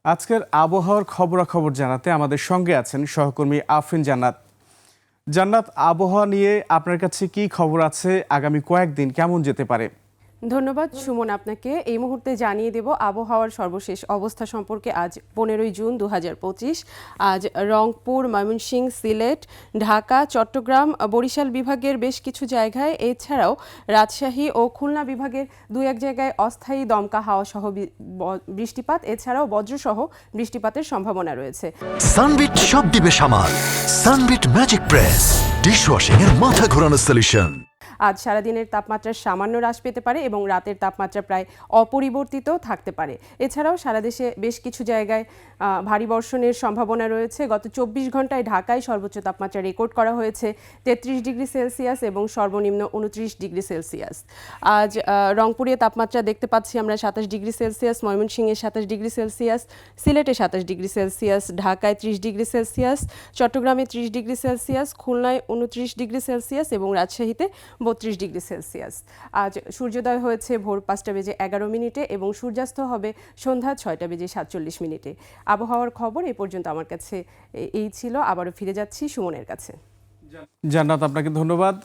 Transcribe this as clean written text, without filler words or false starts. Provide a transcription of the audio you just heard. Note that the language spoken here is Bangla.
আজকের আবহাওয়ার খবরাখবর জানাতে আমাদের সঙ্গে আছেন সহকর্মী আফরিন জান্নাত। জান্নাত, আবহাওয়া নিয়ে আপনার কাছে কি খবর আছে? আগামী কয়েকদিন কেমন যেতে পারে? ধন্যবাদ সুমন আপনাকে। এই মুহূর্তে জানিয়ে দেব আবহাওয়ার সর্বশেষ অবস্থা সম্পর্কে। আজ 15ই জুন 2025। আজ রংপুর, ময়মনসিংহ, সিলেট, ঢাকা, চট্টগ্রাম, বরিশাল বিভাগের বেশ কিছু জায়গায়, এছাড়াও রাজশাহী ও খুলনা বিভাগের দুই এক জায়গায় অস্থায়ী দমকা হাওয়া সহ বৃষ্টিপাত, এছাড়াও বজ্রসহ বৃষ্টিপাতের সম্ভাবনা রয়েছে। সানবিট সব দিবে সামাল। সানবিট ম্যাজিক প্রেস ডিশওয়াশিং এর মাথা ঘোরানো সলিউশন। আজ সারাদিনের তাপমাত্রা সামান্য হ্রাস পেতে পারে এবং রাতের তাপমাত্রা প্রায় অপরিবর্তিত থাকতে পারে। এছাড়াও সারা দেশে বেশ কিছু জায়গায় ভারী বর্ষণের সম্ভাবনা রয়েছে। গত 24 ঘন্টায় ঢাকায় সর্বোচ্চ তাপমাত্রা রেকর্ড করা হয়েছে 33 ডিগ্রি সেলসিয়াস এবং সর্বনিম্ন 29 ডিগ্রি সেলসিয়াস। আজ রংপুরে তাপমাত্রা দেখতে পাচ্ছি আমরা 27 ডিগ্রি সেলসিয়াস, ময়মনসিংহে 27 ডিগ্রি সেলসিয়াস, সিলেটে 27 ডিগ্রি সেলসিয়াস, ঢাকায় 30 ডিগ্রি সেলসিয়াস, চট্টগ্রামে 30 ডিগ্রি সেলসিয়াস, খুলনায় 29 ডিগ্রি সেলসিয়াস এবং রাজশাহীতে 32 ডিগ্রি সেলসিয়াস। আজ সূর্যোদয় হয়েছে ভোর 5:11 এবং সূর্যাস্ত হবে সন্ধ্যা 6:47। আবহাওয়ার খবর এ পর্যন্ত আমার কাছে এই ছিল। আবারও ফিরে যাচ্ছি সুমনের কাছে। জান্নাত, আপনাকে ধন্যবাদ।